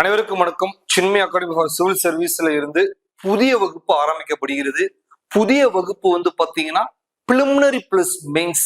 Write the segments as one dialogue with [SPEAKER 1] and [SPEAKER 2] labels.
[SPEAKER 1] அனைவருக்கும் வணக்கம். சின்மய academy for civil சர்வீஸ்ல இருந்து புதிய வகுப்பு ஆரம்பிக்கப்படுகிறது. புதிய வகுப்பு பாத்தீங்கன்னா preliminary plus mains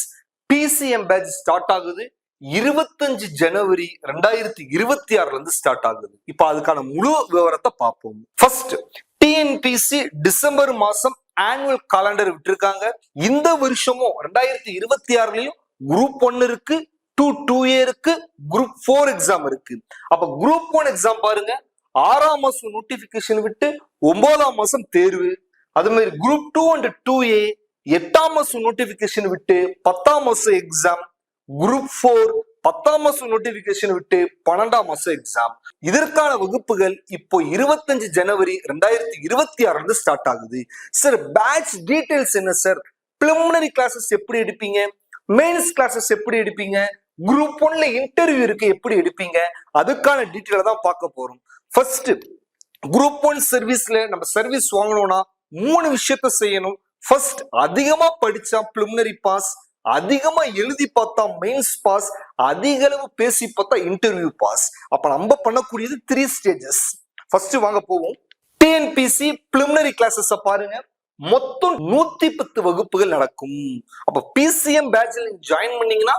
[SPEAKER 1] PCM batch start ஆகுது. 25 ஜனவரி 2026 இருந்து ஸ்டார்ட் ஆகுது. இப்ப அதுக்கான முழு விவரத்தை பார்ப்போம். ஃபர்ஸ்ட், TNPC டிசம்பர் மாசம் ஆனுவல் காலண்டர் விட்டுருக்காங்க. இந்த வருஷமும் 2026லயும் குரூப் 1 இருக்கு, 2A இருக்கு, குரூப் 4 எக்ஸாம் இருக்கு. அப்ப குரூப் 1 எக்ஸாம் பாருங்க, 6ஆம் மாசம் நோட்டிபிகேஷன் விட்டு 9ஆம் மாசம் தேர்வு. அது மாதிரி குரூப் 2 அண்ட் 2A 8ஆம் மாசம் நோட்டிபிகேஷன் விட்டு 10ஆம் மாசம் எக்ஸாம். குரூப் 4 10ஆம் மாசம் நோட்டிபிகேஷன் விட்டு 12ஆம் மாசம் எக்ஸாம். இதற்கான வகுப்புகள் இப்போ 25 ஜனவரி 2026 இருந்து ஸ்டார்ட் ஆகுது. சார், பேட்ச் டீடைல்ஸ் என்ன சார்? பிலிமினரி கிளாஸஸ் எப்படி எடுப்பீங்க? மெயின்ஸ் கிளாஸஸ் எப்படி எடுப்பீங்க? குரூப் 1ல இன்டர்வியூ இருக்கு, எப்படி எடுப்பீங்க? அதுக்கான டீட்டெயில தான் பார்க்க போறோம். ஃபர்ஸ்ட், குரூப் 1 சர்வீஸ்ல நம்ம சர்வீஸ் வாங்கணும்னா 3 விஷயத்த செய்யணும். ஃபர்ஸ்ட், அதிகமா படிச்சா பிலிமினரி பாஸ், அதிகமா எழுதி பார்த்தா மெயின்ஸ் பாஸ், அதிக அளவு பேசி பார்த்தா இன்டர்வியூ பாஸ். அப்ப நம்ம பண்ணக்கூடியது 3 ஸ்டேஜஸ். ஃபர்ஸ்ட் வாங்க போவோம். TNPC பிலிமினரி கிளாஸஸ் பாருங்க. மொத்தம் 110 வகுப்புகள் நடக்கும். அப்ப PCM பேட்ச்ல ஜாயின் பண்ணீங்கன்னா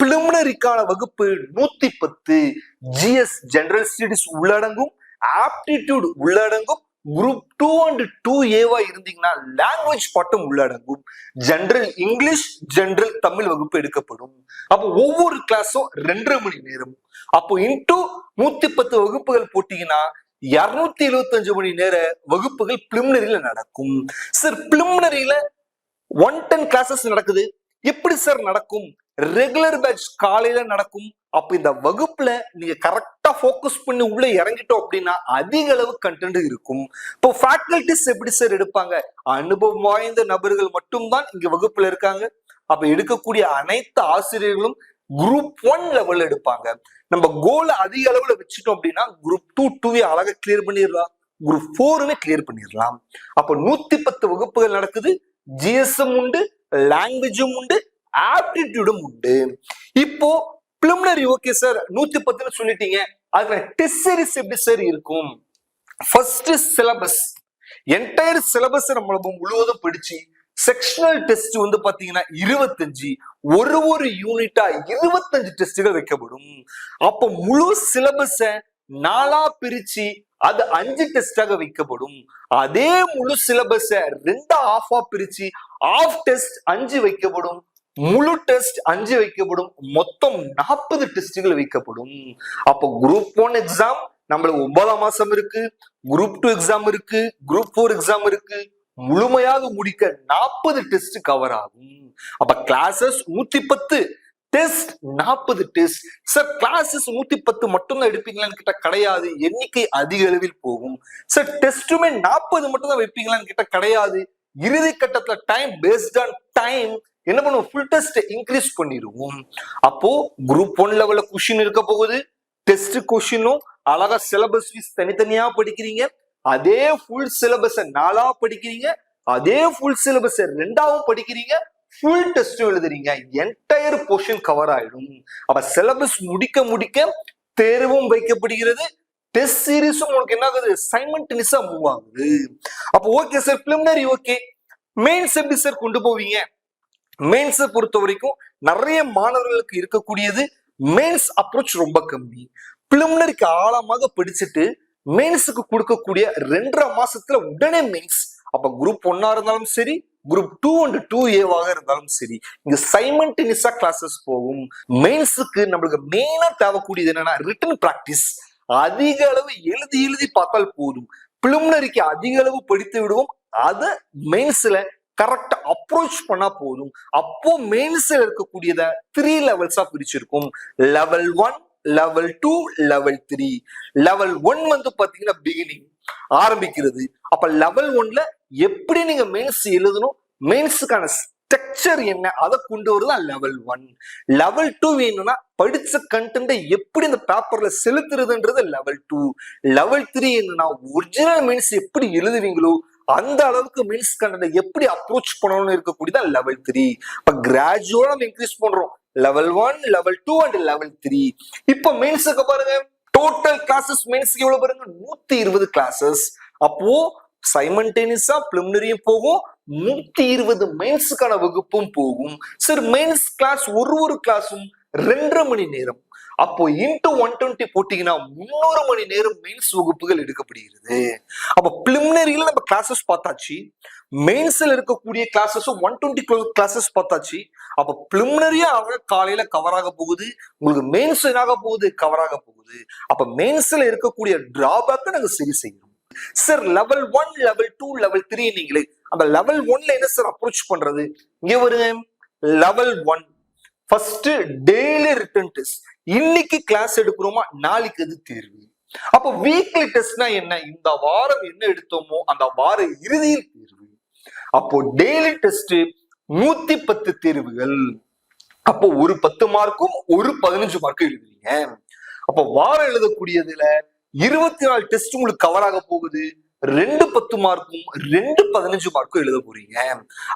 [SPEAKER 1] பிலிமினரிக்கான வகுப்பு 110. GS ஜெனரல் ஸ்டடீஸ் உள்ளடங்கும், ஆப்டிடியூட் உள்ளடங்கும். குரூப் 2 அண்ட் 2A இருந்தீங்கன்னா லாங்குவேஜ் பாட்டும் உள்ளடங்கும். ஜெனரல் இங்கிலீஷ், ஜெனரல் தமிழ் வகுப்பு எடுக்கப்படும். அப்போ ஒவ்வொரு கிளாஸும் 2.5 மணி நேரம். அப்போ இன்டூ 110 வகுப்புகள் போட்டீங்கன்னா 275 மணி நேர வகுப்புகள் பிலிமினரியில நடக்கும். சார், பிலிமினரியில 110 கிளாஸஸ் நடக்குது. எப்படி சார் நடக்கும்? ரெகுலர் பேட்ச் காலையில நடக்கும். அப்ப இந்த வகுப்புல நீங்க கரெக்டா போக்கஸ் பண்ணி உள்ள இறங்கிட்டோம் அப்படின்னா அதிக அளவு கண்டென்ட் இருக்கும். இப்போ ஃபேக்கல்டிஸ் எப்படி சார் எடுப்பாங்க? அனுபவம் வாய்ந்த நபர்கள் மட்டும்தான் இங்க வகுப்புல இருக்காங்க. அப்ப எடுக்கக்கூடிய அனைத்து ஆசிரியர்களும் குரூப் 1 லெவல்ல எடுப்பாங்க. நம்ம கோல் அதிக அளவுல வச்சுட்டோம் அப்படின்னா குரூப் 2, 2A அழகா கிளியர் பண்ணிடலாம். குரூப் 4மே கிளியர் பண்ணிடலாம். அப்ப 110 வகுப்புகள் நடக்குது. GSM உண்டு, லாங்குவேஜும் உண்டு, ஆப்டிடியூடும் உண்டு. இப்போ பிலிமினரி ஓகே சார், 110 சொல்லிட்டீங்க. அதுல டெஸ்ட் சீரிஸ் எப்படி சார் இருக்கும்? First, syllabus. என்டையர் சிலபஸ் நம்ம முழுவதும் படிச்சு செக்ஷனல் டெஸ்ட் பாத்தீங்கன்னா 25, ஒரு யூனிட்டா 25 டெஸ்ட்கள் வைக்கப்படும். அப்ப முழு சிலபஸ 4ஆ பிரிச்சு அது 5 டெஸ்டாக வைக்கப்படும். அதே முழு சிலபஸ 2 ஆஃபா பிரிச்சு ஆஃப் டெஸ்ட் 5 வைக்கப்படும், முழு டெஸ்ட் 5 வைக்கப்படும். மொத்தம் 40 டெஸ்ட்கள் வைக்கப்படும். அப்போ குரூப் 1 எக்ஸாம் நம்மளுக்கு 9ஆம் மாசம் இருக்கு, குரூப் 2 எக்ஸாம் இருக்கு, குரூப் 4 எக்ஸாம் இருக்கு. முழுமையாக முடிக்க 40 டெஸ்ட் கவர் ஆகும். அப்ப classes 110, test 40 test. Sir, classes 110 மட்டும் தான் எடுப்பீங்களான்னு கேட்டா கிடையாது, எண்ணிக்கை அதிக அளவில் போகும். சார், டெஸ்ட்டுமே 40 மட்டும் தான் வைப்பீங்களான்னு கேட்டா கிடையாது. இறுதி கட்டத்துல டைம் பேஸ்ட் ஆன் டைம் என்ன பண்ணுவோம்? ஃபுல் டெஸ்ட் இன்க்ரீஸ் பண்ணிடுவோம். அப்போ குரூப் 1 லெவல்ல கொஸ்டின் இருக்க போகுது. டெஸ்ட் கொஸ்டினும் அழகா சிலபஸ் வைஸ் தனித்தனியா படிக்கிறீங்க. அதே ஃபுல் சிலபஸ 4ஆ படிக்கிறீங்க, அதே ஃபுல் சிலபஸ 2ஆவும் படிக்கிறீங்க, ஃபுல் டெஸ்டும் எழுதுறீங்க. என்டையர் போர்ஷன் கவர் ஆயிடும். அப்ப சிலபஸ் முடிக்க தேர்வும் வைக்கப்படுகிறது. டெஸ்ட் சீரிஸும் உங்களுக்கு என்ன ஆகுது? சைமல்டேனியஸா மூவ் ஆகுது. அப்போ okay sir, preliminary okay. Mains எப்படி சார் கொண்டு போவீங்க? மெயின்ஸை பொறுத்த வரைக்கும் நிறைய மாணவர்களுக்கு இருக்கக்கூடியது மெயின்ஸ் அப்ரோச் ரொம்ப கம்மி. பிலிமினரிக்கு ஆழமாக படிச்சுட்டு மெயின்ஸுக்கு கொடுக்கக்கூடிய 2.5 மாசத்துல உடனே மெயின்ஸ். அப்ப குரூப் 1ஆ இருந்தாலும் சரி, குரூப் 2 அண்ட் 2A இருந்தாலும் சரி, இங்க சைமல்டேனியஸா கிளாஸஸ் போகும். மெயின்ஸுக்கு நம்மளுக்கு மெயினா தேவைக்கூடியது என்னன்னா ரிட்டன் பிராக்டிஸ். அதிக அளவு எழுதி பார்த்தால் போதும். பிலிமினரிக்கு அதிக அளவு படித்து விடுவோம். அத மெயின்ஸ்ல கரெக்டா அப்ரோச் பண்ணா போதும். அப்போ மெயின்ஸ்ல இருக்கக்கூடியத 3 லெவல்ஸா பிரிச்சிருக்கும். Level 1, level 2, level 3. லெவல் 1 பாத்தீங்கன்னா பிகினிங் ஆரம்பிக்கிறது. அப்ப லெவல் 1ல எப்படி நீங்க மெயின்ஸ் எழுதணும், மெயின்ஸுக்கான ஸ்ட்ரக்சர் என்ன, அதை கொண்டு வருதான் லெவல் 1. லெவல் 2 வேணும்னா படிச்ச கண்டென்ட்டை எப்படி இந்த பேப்பர்ல செலுத்துறதுன்றது லெவல் 2. லெவல் 3 என்னன்னா ஒரிஜினல் மெயின்ஸ் எப்படி எழுதுவீங்களோ அந்த அளவுக்கு மெயின்ஸ் கண்டென்ட் எப்படி அப்ரோச் பண்ணணும்னு இருக்கக்கூடியதான் லெவல் 3. இப்ப கிராஜுவலா நம்ம இன்க்ரீஸ் பண்றோம். Level 1, level 2 and level 3. இப்ப மெயின்ஸுக்கு பாருங்க, டோட்டல் கிளாஸஸ் மெயின்ஸ்க்கு எவ்வளவு பாருங்க 120 கிளாஸஸ். அப்போ சைமல்டேனியஸா பிலிமினரியும் போகும், 120 மெயின்ஸுக்கான வகுப்பும் போகும். சார் மெயின்ஸ் கிளாஸ் ஒரு கிளாஸும் 2.5 மணி நேரம். அப்போ இன்டு 120 போட்டீங்கன்னா 300 மணி நேரம் மெயின்ஸ் வகுப்புகள் எடுக்கப்படுகிறது. அப்ப பிலிமினரியில நம்ம கிளாஸஸ் பார்த்தாச்சு, மெயின்ஸ்ல இருக்கக்கூடிய கிளாஸஸும் 120 கிளாஸஸ் பார்த்தாச்சு. அப்ப பிலிமினரியா காலையில கவர் ஆக போகுது, உங்களுக்கு மெயின்ஸ் என்னாக போகுது, கவர் ஆக போகுது. அப்ப மெயின்ஸ்ல இருக்கக்கூடிய டிராபேக்கை நாங்க சரி செய்யணும். சார் லெவல் 1, லெவல் 2, லெவல் 3 நீங்களே அந்த லெவல் 1ல என்ன சார் அப்ரோச் பண்றது? இங்க வருங்க, level 1 first daily written test. இன்னைக்கு கிளாஸ் எடுக்கிறோமா, நாளைக்கு அது தேர்வு. அப்போ வீக்லி டெஸ்ட்னா என்ன? இந்த வாரம் என்ன எடுத்தோமோ அந்த வார இறுதியில் தேர்வு. அப்போ டெய்லி டெஸ்ட் 110 தேர்வுகள். அப்போ ஒரு 10 மார்க்கும் ஒரு 15 மார்க்கும் எழுதுறீங்க. அப்போ வாரம் எழுதக்கூடியதுல 24 டெஸ்ட் உங்களுக்கு கவர் ஆக போகுது. 2 10 மார்க்கும் 2 15 மார்க்கும் எழுத போறீங்க.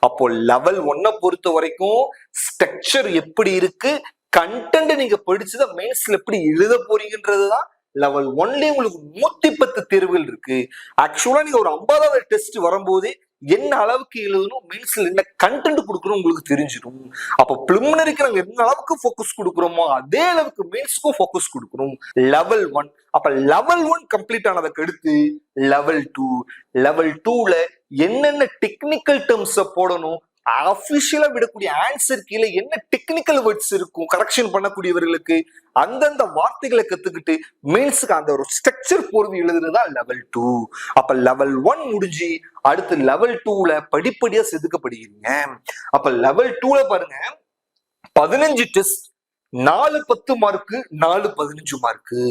[SPEAKER 1] அப்போ லெவல் 1 பொறுத்த வரைக்கும் ஸ்ட்ரக்சர் எப்படி இருக்கு, கண்டென்ட் நீங்க படிச்சத மெயின்ஸ்ல எப்படி எழுத போறீங்கன்றதுதான். லெவல் 1லயே உங்களுக்கு 110 தேர்வுகள் இருக்கு. ஆக்சுவலா நீங்க ஒரு 50வது டெஸ்ட் வரும்போதே என்ன அளவுக்கு எழுதணும், மெயின்ஸ்ல என்ன கண்டென்ட் கொடுக்கணும் உங்களுக்கு தெரிஞ்சிடும். அப்ப பிலிமினரிக்கு நாங்க என்ன அளவுக்கு போக்கஸ் கொடுக்குறோமோ அதே அளவுக்கு மெயின்ஸ்க்கும் போக்கஸ் கொடுக்கணும். லெவல் 1 அப்ப லெவல் 1 கம்ப்ளீட் ஆனதுக்கு அடுத்து லெவல் 2. லெவல் 2ல என்னென்ன டெக்னிக்கல் டேர்ம்ஸ் போடணும், அபிஷியலா விடக்கூடிய ஆன்சர் கீழே என்ன டெக்னிக்கல் வேர்ட்ஸ் இருக்கும் கரெக்ஷன் பண்ணக்கூடியவர்களுக்கு அந்தந்த வார்த்தைகளை கத்துக்கிட்டு மெயின்ஸ்க்கு அந்த ஒரு ஸ்ட்ரக்சர் போறது எழுதுறதா லெவல் 2. அப்ப லெவல் 1 முடிஞ்சு அடுத்து லெவல் 2ல படிப்படியா செதுக்கப்படுகிறீங்க. அப்ப லெவல் 2ல பாருங்க 15 டெஸ்ட், 4 10 மார்க்கு, 4 15 மார்க்கு.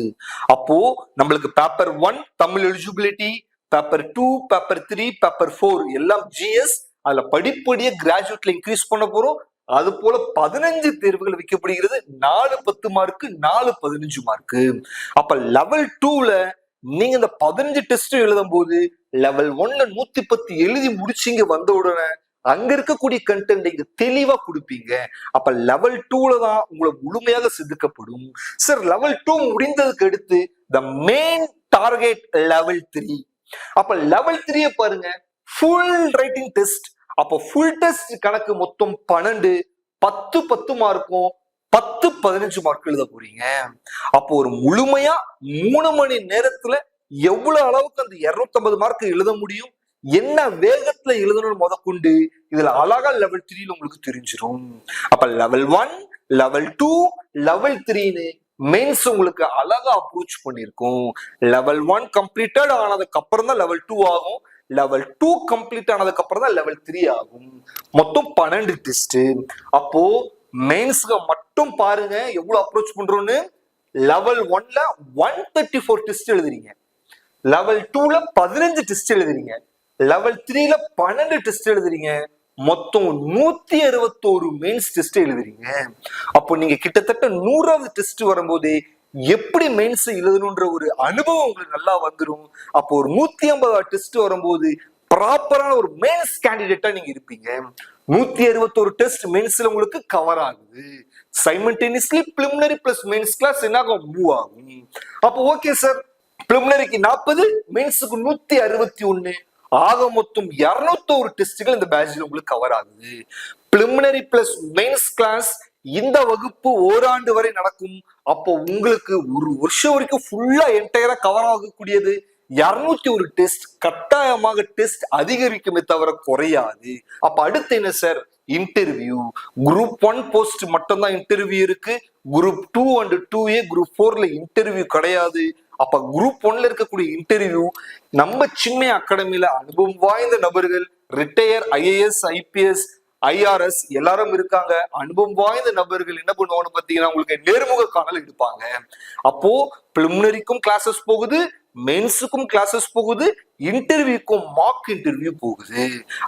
[SPEAKER 1] அப்போ நம்மளுக்கு paper 1 Tamil eligibility, paper 2, paper 3, paper 4 எல்லாம் ஜிஎஸ். அதுல படிப்படியா கிராஜுவேட்ல இன்க்ரீஸ் பண்ண போறோம். அது போல 15 தேர்வுகள் வைக்கப்படுகிறது. 4 10 மார்க்கு, 4 15 மார்க்கு. அப்ப லெவல் 2ல நீங்க இந்த 15 டெஸ்ட் எழுதும் போது லெவல் 1ல 110 எழுதி முடிச்சீங்க வந்த உடனே அங்க இருக்கக்கூடிய கண்டென்ட் இங்க தெளிவா கொடுப்பீங்க. அப்ப லெவல் 2ல தான் உங்களை முழுமையாக செதுக்கப்படும். சார் லெவல் 2 முடிந்ததுக்கு அடுத்து த மெயின் டார்கெட் லெவல் 3. அப்ப லெவல் 3 பாருங்க, ஃபுல் ரைட்டிங் டெஸ்ட். அப்ப ஃபுல் டெஸ்ட் கணக்கு மொத்தம் 12, 10 10 மார்க்கும் 10 15 மார்க் எழுத போறீங்க. அப்போ ஒரு முழுமையா 3 மணி நேரத்துல எவ்வளவு அளவுக்கு அந்த 250 மார்க் எழுத முடியும், என்ன வேகத்துல எழுதணும்னு முதற்கொண்டு இதுல அழகா லெவல் 3ல உங்களுக்கு தெரிஞ்சிடும். அப்ப லெவல் 1, லெவல் 2, லெவல் 3ன்னு மெயின்ஸ் உங்களுக்கு அழகா அப்ரோச் பண்ணிருக்கும். லெவல் 1 கம்ப்ளீட்டட் ஆனதுக்கு அப்புறம் தான் லெவல் 2 ஆகும். லெவல் 2 கம்ப்ளீட் ஆனதுக்கு அப்புறம் தான் லெவல் 3 ஆகும். மொத்தம் 12 டெஸ்ட். அப்போ மெயின்ஸ்க்கு மட்டும் பாருங்க எவ்வளவு அப்ரோச் பண்றோம்னு. லெவல் 1ல 134 டெஸ்ட் எழுதுறீங்க, லெவல் 2ல 15 டெஸ்ட் எழுதுறீங்க, லெவல் 3ல 12 டெஸ்ட் எழுதுறீங்க, மொத்தம் 161 மெயின்ஸ் டெஸ்ட் எழுதுறீங்க. அப்போ நீங்க கிட்டத்தட்ட 100வது டெஸ்ட் வரும்போது எப்படி மெயின்ஸ் எழுதணும்ன்ற ஒரு அனுபவம் உங்களுக்கு நல்லா வந்துடும். அப்போ ஒரு 150வது டெஸ்ட் வரும்போது ப்ராப்பரான ஒரு மெயின்ஸ் கேண்டிடேட்டா நீங்க இருப்பீங்க. 161 டெஸ்ட் மெயின்ஸ்ல உங்களுக்கு கவர் ஆகுது. Simultaneously preliminary plus mains class என்ன மூவ் ஆகும். அப்போ ஓகே சார், பிலிமினரிக்கு 40, மெயின்ஸுக்கு 161, ஆக மொத்தம் 201 டெஸ்ட்கள் இந்த பேட்ச்ல உங்களுக்கு கவர் ஆகுது. பிலிமினரி பிளஸ் மெயின்ஸ் கிளாஸ் இந்த வகுப்பு ஓராண்டு வரை நடக்கும். அப்போ உங்களுக்கு ஒரு வருஷம் வரைக்கும் ஃபுல்லா என்டையரா கவர் ஆகக்கூடியது 201 டெஸ்ட். கட்டாயமாக டெஸ்ட் அதிகரிக்குமே தவிர குறையாது. அப்ப அடுத்து என்ன சார், இன்டர்வியூ. குரூப் 1 போஸ்ட் மட்டும் தான் இன்டர்வியூ இருக்கு. குரூப் 2 and 2A, குரூப் 4ல இன்டர்வியூ கிடையாது. அப்ப குரூப் 1ல இருக்கக்கூடிய இன்டர்வியூ நம்ம சின்மய அகாடமியில அனுபவம் வாய்ந்த நபர்கள், ரிட்டையர் IAS, IPS, IRS எல்லாரும் இருக்காங்க. அனுபவம் வாய்ந்த நபர்கள் என்ன பண்ணுவாங்கன்னு பாத்தீங்கன்னா உங்களுக்கு நேர்முக காணல் எடுப்பாங்க. அப்போ பிலிமினரிக்கும் கிளாஸஸ் போகுது, மெயின்ஸுக்கும் கிளாஸஸ் போகுது, இன்டர்வியூக்கும் மார்க் இன்டர்வியூ போகுது.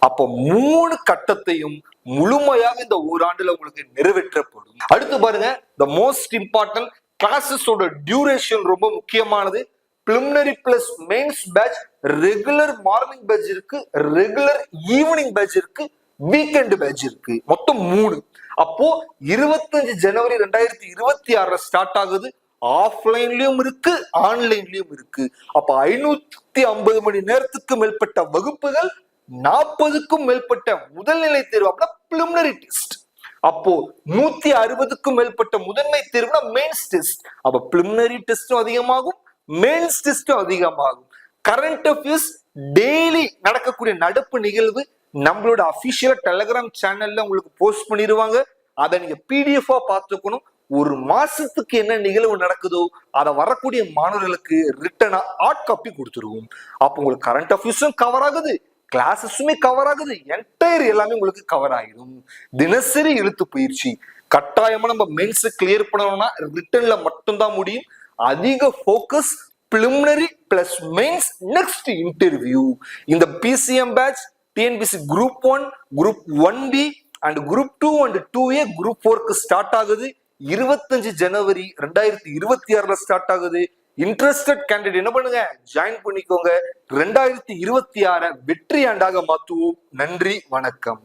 [SPEAKER 1] அப்போ 3 கட்டத்தையும் முழுமையாக இந்த ஓராண்டுல உங்களுக்கு நிறைவேற்றப்படும். அடுத்து பாருங்க, த மோஸ்ட் இம்பார்ட்டன்ட் கிளாஸஸோட டியூரேஷன் ரொம்ப முக்கியமானது. Preliminary plus mains batch regular morning batch இருக்கு, ரெகுலர் ஈவினிங் பேட்ச் இருக்கு, வீக்கெண்ட் பேட்ச் இருக்கு. மொத்தம் 3. அப்போ 25 ஜனவரி 2026 ஸ்டார்ட் ஆகுது. ஆஃப்லைன்லயும் இருக்கு, ஆன்லைன்லயும் இருக்கு. அப்ப 550 மணி நேரத்துக்கு மேற்பட்ட வகுப்புகள், 40க்கும் மேற்பட்ட முதல்நிலை தேர்வு அப்படின்னா பிலிமினரி டெஸ்ட். அப்போ 160க்கும் மேற்பட்ட முதன்மை தேர்வுனா மெயின்ஸ் டெஸ்ட். அப்ப பிலிமினரி டெஸ்டும் அதிகமாகும், மெயின்ஸ் டெஸ்டும் அதிகமாகும். கரண்ட் அஃபேர்ஸ் டெய்லி நடக்கக்கூடிய நடப்பு நிகழ்வு நம்மளோட அபிஷியல் டெலிகிராம் சேனல்ல உங்களுக்கு போஸ்ட் பண்ணிடுவாங்க. அதை நீங்க பிடிஎஃபா பார்த்துக்கணும். ஒரு மாசத்துக்கு என்ன நிகழ்வு நடக்குதோ அதை வரக்கூடிய மாணவர்களுக்கு ரிட்டனா ஹார்ட் காப்பி கொடுத்துருவோம். அப்போ உங்களுக்கு கரண்ட் அஃபேர்ஸும் கவர் ஆகுது, கிளாஸஸுமே கவர் ஆகுது, என்டையர் எல்லாமே உங்களுக்கு கவர் ஆகிடும். தினசரி எழுத்து பயிற்சி கட்டாயமா நம்ம மெயின்ஸ் கிளியர் பண்ணணும்னா ரிட்டன்ல மட்டும்தான் முடியும். அதிக focus preliminary plus mains next interview. இந்த PCM batch TNPSC Group 1, Group 1B and Group 2 and 2A Group 4 start ஆகுது. 25 ஜனவரி 2026 ஸ்டார்ட் ஆகுது. இன்ட்ரெஸ்டட் கேண்டிடேட் என்ன பண்ணுங்க, ஜாயின் பண்ணிக்கோங்க. 2026 வெற்றி ஆண்டாக மாத்துவோம். நன்றி, வணக்கம்.